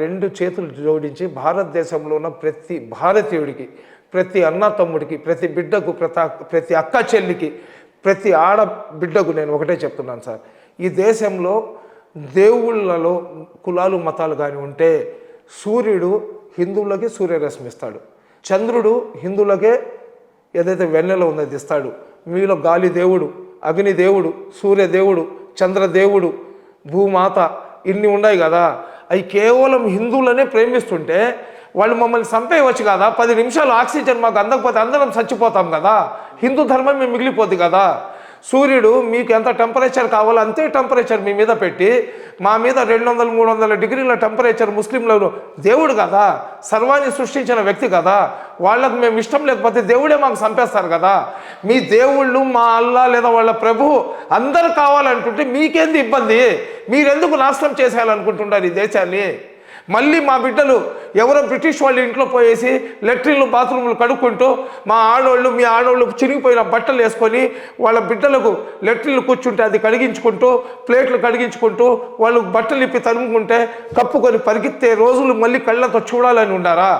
రెండు చేతులు జోడించి భారతదేశంలో ఉన్న ప్రతి భారతీయుడికి, ప్రతి అన్న తమ్ముడికి, ప్రతి బిడ్డకు, ప్రతి అక్క చెల్లికి, ప్రతి ఆడబిడ్డకు నేను ఒకటే చెప్తున్నాను సార్. ఈ దేశంలో దేవుళ్ళలో కులాలు మతాలు కానీ ఉంటే సూర్యుడు హిందువులకి సూర్యరశ్మి ఇస్తాడు, చంద్రుడు హిందువులకే ఏదైతే వెన్నెల ఉన్నది ఇస్తాడు. మీలో గాలి దేవుడు, అగ్ని దేవుడు, సూర్యదేవుడు, చంద్రదేవుడు, భూమాత ఇన్ని ఉన్నాయి కదా. అవి కేవలం హిందువులనే ప్రేమిస్తుంటే వాళ్ళు మమ్మల్ని చంపేయవచ్చు కదా. 10 నిమిషాలు ఆక్సిజన్ మాకు అందకపోతే అందరం చచ్చిపోతాం కదా. హిందూ ధర్మం మేము మిగిలిపోద్ది కదా. సూర్యుడు మీకు ఎంత టెంపరేచర్ కావాలో అంతే టెంపరేచర్ మీ మీద పెట్టి మా మీద 200-300 డిగ్రీల టెంపరేచర్ ముస్లింలను దేవుడు కదా, సర్వాన్ని సృష్టించిన వ్యక్తి కదా. వాళ్ళకు మేము ఇష్టం లేకపోతే దేవుడే మాకు చంపేస్తారు కదా. మీ దేవుళ్ళు మా అల్లా లేదా వాళ్ళ ప్రభు అందరు కావాలనుకుంటే మీకేంది ఇబ్బంది? మీరెందుకు నాశనం చేసేయాలనుకుంటున్నారు ఈ దేశాన్ని? మళ్ళీ మా బిడ్డలు ఎవరో బ్రిటిష్ వాళ్ళు ఇంట్లో పోయేసి లెట్రిన్లు బాత్రూములు కడుక్కుంటూ మా ఆడవాళ్ళు మీ ఆడవాళ్ళు చిరిగిపోయిన బట్టలు వేసుకొని వాళ్ళ బిడ్డలకు లెట్రిన్లు కూర్చుంటే అది కడిగించుకుంటూ ప్లేట్లు కడిగించుకుంటూ వాళ్ళు బట్టలు ఇప్పి తరుముకుంటే కప్పుకొని పరిగెత్తే రోజులు మళ్ళీ కళ్ళతో చూడాలని ఉండారా?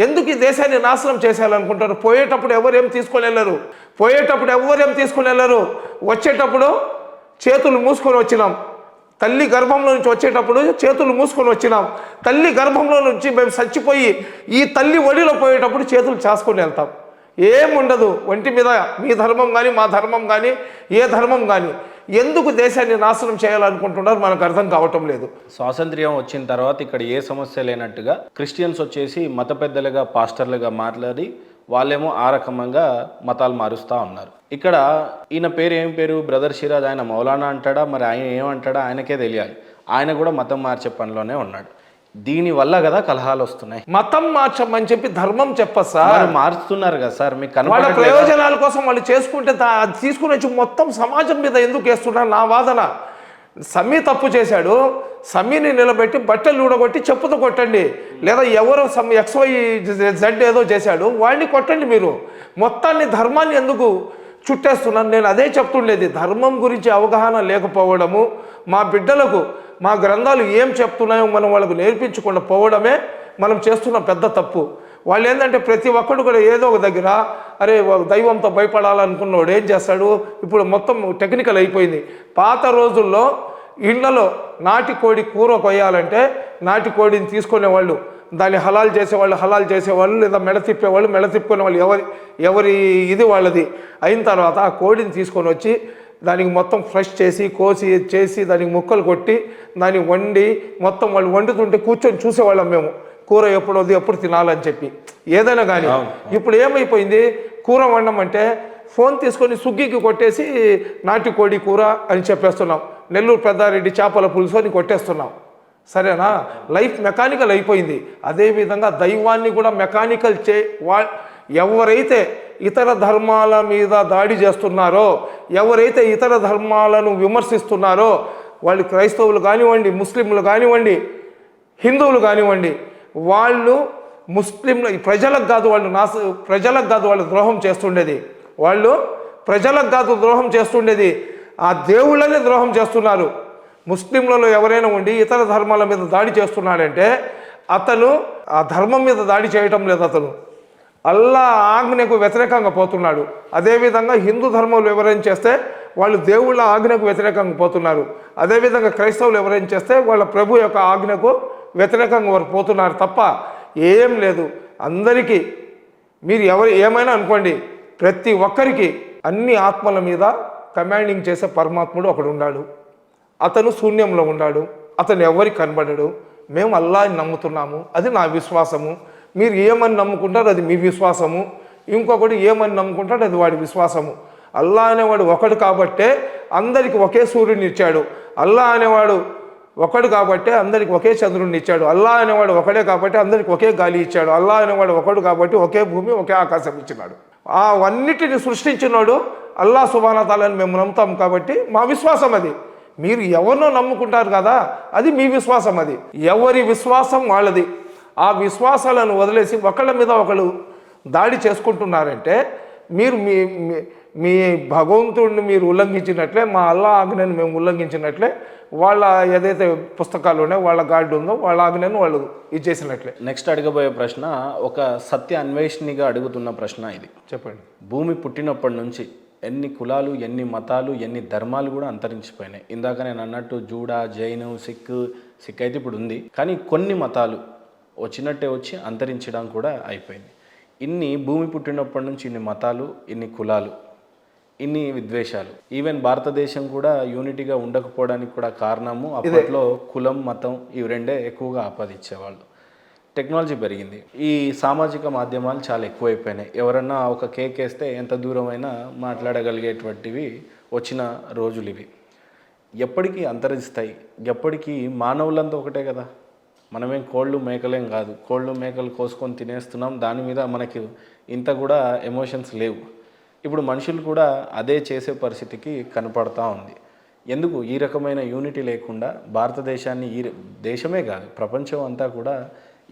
ఎందుకు ఈ దేశాన్ని నాశనం చేసేయాలనుకుంటారు? పోయేటప్పుడు ఎవరేం తీసుకొని వెళ్ళరు. వచ్చేటప్పుడు చేతులు మూసుకొని వచ్చినాం. తల్లి గర్భంలో నుంచి వచ్చేటప్పుడు చేతులు మూసుకొని వచ్చినాం. తల్లి గర్భంలో నుంచి మేము చచ్చిపోయి ఈ తల్లి ఒడిలో పోయేటప్పుడు చేతులు చేసుకొని వెళ్తాం. ఏముండదు ఒంటి మీద. మీ ధర్మం కానీ మా ధర్మం కానీ ఏ ధర్మం కానీ ఎందుకు దేశాన్ని నాశనం చేయాలనుకుంటున్నారు మనకు అర్థం కావటం లేదు. స్వాతంత్ర్యం వచ్చిన తర్వాత ఇక్కడ ఏ సమస్య లేనట్టుగా క్రిస్టియన్స్ వచ్చేసి మత పెద్దలుగా పాస్టర్లుగా మాట్లాడి వాళ్ళేమో ఆ రకంగా మతాలు మారుస్తూ ఉన్నారు. ఇక్కడ ఈయన పేరు ఏం పేరు? బ్రదర్ సిరాజ్. ఆయన మౌలానా అంటాడా మరి ఆయన ఏమంటాడా ఆయనకే తెలియాలి. ఆయన కూడా మతం మార్చే పనిలోనే ఉన్నాడు. దీనివల్ల కదా కలహాలు వస్తున్నాయి. మతం మార్చమని చెప్పి ధర్మం చెప్పదు సార్. మారుస్తున్నారు కదా సార్. మీకు వాళ్ళ ప్రయోజనాల కోసం వాళ్ళు చేసుకుంటే తీసుకుని వచ్చి మొత్తం సమాజం మీద ఎందుకు వేస్తున్నారు నా వాదన. సమీ తప్పు చేశాడు, సమీని నిలబెట్టి బట్టలు ఊడగొట్టి చెప్పుతో కొట్టండి. లేదా ఎవరో XYZ ఏదో చేశాడు వాడిని కొట్టండి. మీరు మొత్తాన్ని ధర్మాన్ని ఎందుకు చుట్టేస్తున్నాను? నేను అదే చెప్తుండేది. ధర్మం గురించి అవగాహన లేకపోవడము, మా బిడ్డలకు మా గ్రంథాలు ఏం చెప్తున్నాయో మనం వాళ్ళకు నేర్పించకుండా పోవడమే మనం చేస్తున్న పెద్ద తప్పు. వాళ్ళు ఏంటంటే ప్రతి ఒక్కడు కూడా ఏదో ఒక దగ్గర అరే దైవంతో భయపడాలనుకున్నవాడు ఏం చేస్తాడు? ఇప్పుడు మొత్తం టెక్నికల్ అయిపోయింది. పాత రోజుల్లో ఇళ్లలో నాటి కోడి కూర కొయ్యాలంటే నాటి కోడిని తీసుకునేవాళ్ళు, దాన్ని హలాల్ చేసేవాళ్ళు లేదా మెడ తిప్పుకునే వాళ్ళు. ఎవరి ఇది వాళ్ళది. అయిన తర్వాత ఆ కోడిని తీసుకొని వచ్చి దానికి మొత్తం ఫ్రెష్ చేసి కోసి చేసి దానికి ముక్కలు కొట్టి దాన్ని వండి మొత్తం వాళ్ళు వండుతుంటే కూర్చొని చూసేవాళ్ళం మేము. కూర ఎప్పుడు తినాలని చెప్పి ఏదైనా కానీ. ఇప్పుడు ఏమైపోయింది? కూర వండమంటే ఫోన్ తీసుకొని స్విగ్గీకి కొట్టేసి నాటి కోడి కూర అని చెప్పేస్తున్నాం. నెల్లూరు పెద్దారెడ్డి చేపల పులుసు అని కొట్టేస్తున్నాం. సరేనా? లైఫ్ మెకానికల్ అయిపోయింది. అదేవిధంగా దైవాన్ని కూడా మెకానికల్ ఎవరైతే ఇతర ధర్మాల మీద దాడి చేస్తున్నారో, ఎవరైతే ఇతర ధర్మాలను విమర్శిస్తున్నారో, వాళ్ళు క్రైస్తవులు కానివ్వండి, ముస్లింలు కానివ్వండి, హిందువులు కానివ్వండి, వాళ్ళు ముస్లింలు ప్రజలకు కాదు వాళ్ళు ద్రోహం చేస్తుండేది. ఆ దేవుళ్ళనే ద్రోహం చేస్తున్నారు. ముస్లింలలో ఎవరైనా ఉండి ఇతర ధర్మాల మీద దాడి చేస్తున్నాడంటే అతను ఆ ధర్మం మీద దాడి చేయటం లేదు, అతను అల్లా ఆజ్ఞకు వ్యతిరేకంగా పోతున్నాడు. అదేవిధంగా హిందూ ధర్మంలో ఎవరైనా చేస్తే వాళ్ళు దేవుళ్ళ ఆజ్ఞకు వ్యతిరేకంగా పోతున్నారు. అదేవిధంగా క్రైస్తవులు ఎవరైనా చేస్తే వాళ్ళ ప్రభు యొక్క ఆజ్ఞకు వ్యతిరేకంగా వారు పోతున్నారు తప్ప ఏం లేదు. అందరికీ మీరు ఏమైనా అనుకోండి, ప్రతి ఒక్కరికి అన్ని ఆత్మల మీద కమాండింగ్ చేసే పరమాత్ముడు ఒకడు ఉన్నాడు. అతను శూన్యంలో ఉన్నాడు, అతను ఎవరికి కనబడడు. మేము అల్లాని నమ్ముతున్నాము, అది నా విశ్వాసము. మీరు ఏమని నమ్ముకుంటారు అది మీ విశ్వాసము. ఇంకొకటి ఏమని నమ్ముకుంటాడు అది వాడి విశ్వాసము. అల్లా అనేవాడు ఒకడు కాబట్టే అందరికి ఒకే సూర్యుని ఇచ్చాడు. అల్లా అనేవాడు ఒకడు కాబట్టే అందరికి ఒకే చంద్రుడిని ఇచ్చాడు. అల్లా అనేవాడు ఒకడే కాబట్టి అందరికి ఒకే గాలి ఇచ్చాడు. అల్లా అనేవాడు ఒకడు కాబట్టి ఒకే భూమి ఒకే ఆకాశం ఇచ్చినాడు. అవన్నిటిని సృష్టించినాడు అల్లా సుబ్హానహు వ తఆలాని మేము నమ్ముతాం కాబట్టి మా విశ్వాసం అది. మీరు ఎవరినో నమ్ముకుంటారు కదా, అది మీ విశ్వాసం. అది ఎవరి విశ్వాసం వాళ్ళది. ఆ విశ్వాసాలను వదిలేసి ఒకళ్ళ మీద ఒకళ్ళు దాడి చేసుకుంటున్నారంటే మీరు మీ మీ- మీ భగవంతుడిని మీరు ఉల్లంఘించినట్లే మా అల్లా ఆజ్ఞని మేము ఉల్లంఘించినట్లే వాళ్ళ ఏదైతే పుస్తకాలు ఉన్నాయో వాళ్ళ గాడి ఉందో వాళ్ళ ఆజ్ఞను వాళ్ళు ఇచ్చేసినట్లే. నెక్స్ట్ అడగబోయే ప్రశ్న ఒక సత్య అన్వేషణిగా అడుగుతున్న ప్రశ్న ఇది. చెప్పండి. భూమి పుట్టినప్పటి నుంచి ఎన్ని కులాలు, ఎన్ని మతాలు, ఎన్ని ధర్మాలు కూడా అంతరించిపోయినాయి. ఇందాక నేను అన్నట్టు జూడా, జైను, సిక్ అయితే ఇప్పుడు ఉంది, కానీ కొన్ని మతాలు వచ్చినట్టే వచ్చి అంతరించడం కూడా అయిపోయింది. ఇన్ని భూమి పుట్టినప్పటి నుంచి ఇన్ని మతాలు, ఇన్ని కులాలు, ఇన్ని విద్వేషాలు, ఈవెన్ భారతదేశం కూడా యూనిటీగా ఉండకపోవడానికి కూడా కారణము అప్పట్లో కులం, మతం ఇవి రెండే ఎక్కువగా ఆపాదించేవాళ్ళు. టెక్నాలజీ పెరిగింది, ఈ సామాజిక మాధ్యమాలు చాలా ఎక్కువైపోయినాయి. ఎవరన్నా ఒక కేక్ వేస్తే ఎంత దూరమైనా మాట్లాడగలిగేటువంటివి వచ్చిన రోజులు ఇవి. ఎప్పటికీ అంతరిస్తాయి, ఎప్పటికీ మానవులంతా ఒకటే కదా. మనమేం కోళ్ళు మేకలేం కాదు, కోళ్ళు మేకలు కోసుకొని తినేస్తున్నాం, దాని మీద మనకి ఇంత కూడా ఎమోషన్స్ లేవు. ఇప్పుడు మనుషులు కూడా అదే చేసే పరిస్థితికి కనపడతా ఉంది. ఎందుకు ఈ రకమైన యూనిటీ లేకుండా భారతదేశాన్ని, ఈ దేశమే కాదు ప్రపంచం అంతా కూడా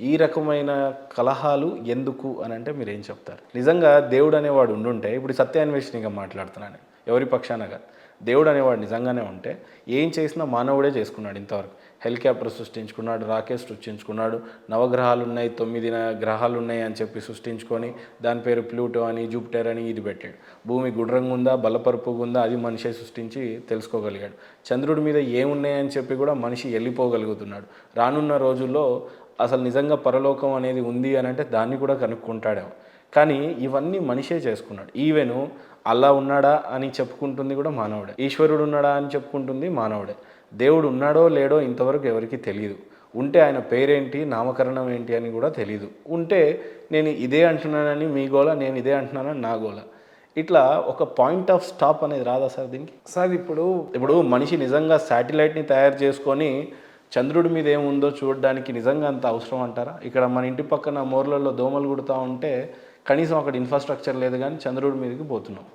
ఈ రకమైన కలహాలు ఎందుకు అని అంటే మీరు ఏం చెప్తారు? నిజంగా దేవుడు అనేవాడు ఉండుంటే, ఇప్పుడు సత్యాన్వేషణగా మాట్లాడుతున్నాను, ఎవరి పక్షాన కాదు, దేవుడు అనేవాడు నిజంగానే ఉంటే ఏం చేసినా మానవుడే చేసుకున్నాడు. ఇంతవరకు హెలికాప్టర్ సృష్టించుకున్నాడు, రాకెట్ సృష్టించుకున్నాడు, నవగ్రహాలు ఉన్నాయి, 9 గ్రహాలు ఉన్నాయి అని చెప్పి సృష్టించుకొని దాని పేరు ప్లూటో అని, జూపిటర్ అని ఇది పెట్టాడు. భూమి గుడ్రంగా ఉందా, బలపరుపుగా ఉందా, అది మనిషే సృష్టించి తెలుసుకోగలిగాడు. చంద్రుడి మీద ఏమున్నాయని చెప్పి కూడా మనిషి వెళ్ళిపోగలుగుతున్నాడు. రానున్న రోజుల్లో అసలు నిజంగా పరలోకం అనేది ఉంది అని అంటే దాన్ని కూడా కనుక్కుంటాడేమో. కానీ ఇవన్నీ మనిషే చేసుకున్నాడు. ఈవెను అల్లా ఉన్నాడా అని చెప్పుకుంటుంది కూడా మానవుడే, ఈశ్వరుడు ఉన్నాడా అని చెప్పుకుంటుంది మానవుడే. దేవుడు ఉన్నాడో లేడో ఇంతవరకు ఎవరికి తెలియదు. ఉంటే ఆయన పేరేంటి, నామకరణం ఏంటి అని కూడా తెలియదు. ఉంటే నేను ఇదే అంటున్నానని మీ గోల, నేను ఇదే అంటున్నానని నా గోల. ఇట్లా ఒక పాయింట్ ఆఫ్ స్టాప్ అనేది రాదా సార్ దీనికి? సార్ ఇప్పుడు మనిషి నిజంగా శాటిలైట్ని తయారు చేసుకొని చంద్రుడి మీద ఏముందో చూడడానికి నిజంగా అంత అవసరం అంటారా? ఇక్కడ మన ఇంటి పక్కన మోర్లలో దోమలు కుడుతూ ఉంటే కనీసం అక్కడ ఇన్ఫ్రాస్ట్రక్చర్ లేదు, కానీ చంద్రుడి మీదకి పోతున్నాం.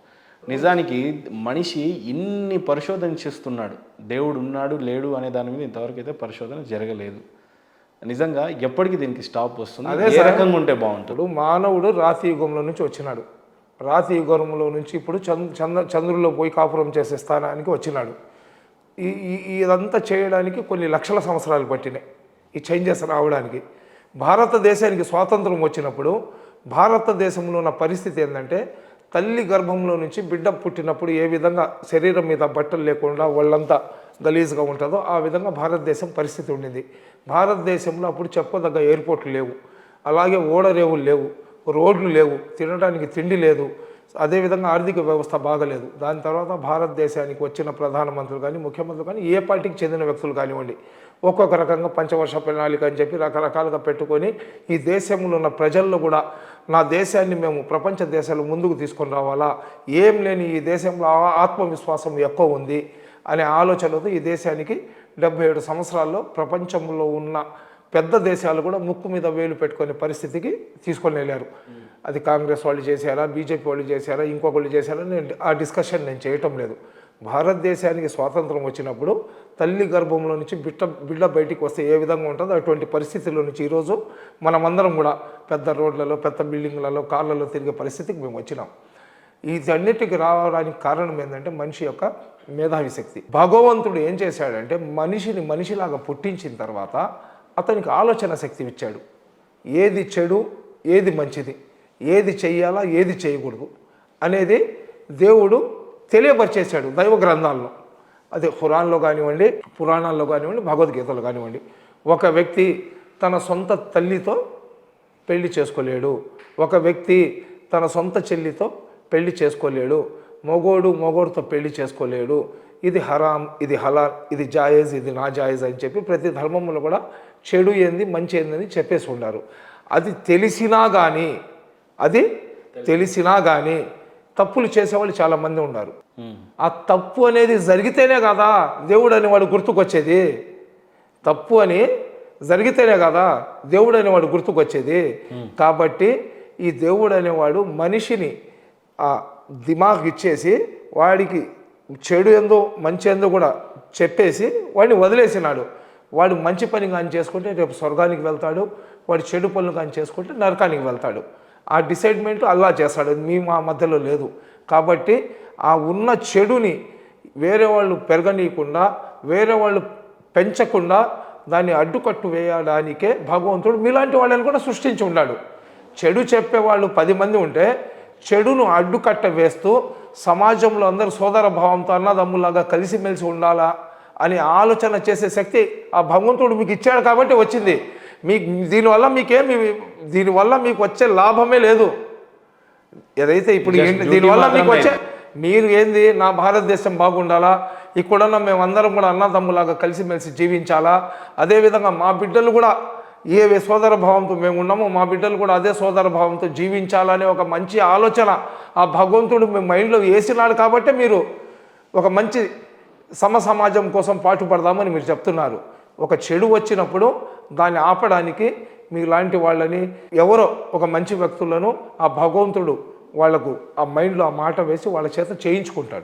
నిజానికి మనిషి ఇన్ని పరిశోధన చేస్తున్నాడు, దేవుడు ఉన్నాడు లేడు అనే దాని మీద ఇంతవరకు అయితే పరిశోధన జరగలేదు. నిజంగా ఎప్పటికీ దీనికి స్టాప్ వస్తుంది? అదే ఏ రకంగా ఉంటే బాగుంటుంది? మానవుడు రాతి యుగంలో నుంచి వచ్చినాడు, రాతి యుగంలో నుంచి ఇప్పుడు చంద్రుల్లో పోయి కాపురం చేసే స్థానానికి వచ్చినాడు. ఇదంతా చేయడానికి కొన్ని లక్షల సంవత్సరాలు పట్టినాయి ఈ చేంజెస్ రావడానికి. భారతదేశానికి స్వాతంత్రం వచ్చినప్పుడు భారతదేశంలో ఉన్న పరిస్థితి ఏంటంటే, తల్లి గర్భంలో నుంచి బిడ్డ పుట్టినప్పుడు ఏ విధంగా శరీరం మీద బట్టలు లేకుండా వాళ్ళంతా గలీజ్గా ఉంటుందో ఆ విధంగా భారతదేశం పరిస్థితి ఉండింది. భారతదేశంలో అప్పుడు చెప్పదగ్గ ఎయిర్పోర్ట్లు లేవు, అలాగే ఓడరేవులు లేవు, రోడ్లు లేవు, తినడానికి తిండి లేదు, అదేవిధంగా ఆర్థిక వ్యవస్థ బాగలేదు. దాని తర్వాత భారతదేశానికి వచ్చిన ప్రధానమంత్రులు కానీ ముఖ్యమంత్రులు కానీ ఏ పార్టీకి చెందిన వ్యక్తులు కానివ్వండి, ఒక్కొక్క రకంగా పంచవర్ష ప్రణాళిక అని చెప్పి రకరకాలుగా పెట్టుకొని ఈ దేశంలో ఉన్న ప్రజల్లో కూడా నా దేశాన్ని మేము ప్రపంచ దేశాలు ముందుకు తీసుకొని రావాలా, ఏం లేని ఈ దేశంలో ఆత్మవిశ్వాసం ఎక్కువ ఉంది అనే ఆలోచనతో ఈ దేశానికి 77 సంవత్సరాల్లో ప్రపంచంలో ఉన్న పెద్ద దేశాలు కూడా ముక్కు మీద వేలు పెట్టుకునే పరిస్థితికి తీసుకొని వెళ్ళారు. అది కాంగ్రెస్ వాళ్ళు చేశారా, బీజేపీ వాళ్ళు చేశారా, ఇంకొకళ్ళు చేశారా, ఆ డిస్కషన్ నేను చేయటం లేదు. భారతదేశానికి స్వాతంత్రం వచ్చినప్పుడు తల్లి గర్భంలో నుంచి బిడ్డ బయటికి వస్తే ఏ విధంగా ఉంటుందో అటువంటి పరిస్థితుల్లో నుంచి ఈరోజు మనమందరం కూడా పెద్ద రోడ్లలో, పెద్ద బిల్డింగ్లలో, కార్లలో తిరిగే పరిస్థితికి మేము వచ్చినాం. వీటన్నిటికి రావడానికి కారణం ఏంటంటే మనిషి యొక్క మేధావి శక్తి. భగవంతుడు ఏం చేశాడంటే మనిషిని మనిషిలాగా పుట్టించిన తర్వాత అతనికి ఆలోచన శక్తి ఇచ్చాడు. ఏది చెడు, ఏది మంచిది, ఏది చెయ్యాలా, ఏది చేయకూడదు అనేది దేవుడు తెలియపరిచేశాడు దైవ గ్రంథాల్లో. అదే ఖురాన్లో కానివ్వండి, పురాణాల్లో కానివ్వండి, భగవద్గీతలో కానివ్వండి. ఒక వ్యక్తి తన సొంత తల్లితో పెళ్లి చేసుకోలేడు, ఒక వ్యక్తి తన సొంత చెల్లితో పెళ్లి చేసుకోలేడు, మొగోడుతో పెళ్లి చేసుకోలేడు, ఇది హరాం, ఇది హలాల్, ఇది జాయేజ్, ఇది నా జాయేజ్ అని చెప్పి ప్రతి ధర్మంలో కూడా చెడు ఏంది మంచి ఏందని చెప్పేసి ఉన్నారు. అది తెలిసినా కానీ తప్పులు చేసేవాళ్ళు చాలామంది ఉన్నారు. ఆ తప్పు అనేది జరిగితేనే కదా దేవుడు అనేవాడు గుర్తుకొచ్చేది. తప్పు అని జరిగితేనే కదా దేవుడు అనేవాడు గుర్తుకొచ్చేది. కాబట్టి ఈ దేవుడు అనేవాడు మనిషిని ఆ దిమాగ్ ఇచ్చేసి వాడికి చెడు ఏందో మంచి ఏందో కూడా చెప్పేసి వాడిని వదిలేసినాడు. వాడు మంచి పని కానీ చేసుకుంటే రేపు స్వర్గానికి వెళ్తాడు, వాడు చెడు పనులు కానీ చేసుకుంటే నరకానికి వెళ్తాడు. ఆ డిసైడ్మెంట్ అల్లా చేస్తాడు, అది మా మధ్యలో లేదు. కాబట్టి ఆ ఉన్న చెడుని వేరే వాళ్ళు పెరగనీయకుండా, వేరే వాళ్ళు పెంచకుండా దాన్ని అడ్డుకట్టు వేయడానికే భగవంతుడు మీలాంటి వాళ్ళని కూడా సృష్టించి ఉన్నాడు. చెడు చెప్పేవాళ్ళు 10 మంది ఉంటే చెడును అడ్డుకట్ట వేస్తూ సమాజంలో అందరూ సోదర భావంతో అన్నదమ్ములాగా కలిసిమెలిసి ఉండాలా అని ఆలోచన చేసే శక్తి ఆ భగవంతుడు మీకు ఇచ్చాడు కాబట్టి వచ్చింది. దీనివల్ల మీకు వచ్చే లాభమే లేదు. ఏదైతే ఇప్పుడు దీనివల్ల మీకు వచ్చే మీరు ఏంది, నా భారతదేశం బాగుండాలా, ఇక్కడున్న మేమందరం కూడా అన్నదమ్ములాగా కలిసిమెలిసి జీవించాలా, అదేవిధంగా మా బిడ్డలు కూడా ఏ సోదర భావంతో మేము ఉన్నామో మా బిడ్డలు కూడా అదే సోదర భావంతో జీవించాలనే ఒక మంచి ఆలోచన ఆ భగవంతుడు మీ మైండ్లో వేసినాడు కాబట్టి మీరు ఒక మంచి సమాజం కోసం పాటుపడదామని మీరు చెప్తున్నారు. ఒక చెడు వచ్చినప్పుడు దాన్ని ఆపడానికి మీలాంటి వాళ్ళని ఎవరో ఒక మంచి వ్యక్తులను ఆ భగవంతుడు వాళ్లకు ఆ మైండ్లో ఆ మాట వేసి వాళ్ళ చేత చేయించుకుంటాడు.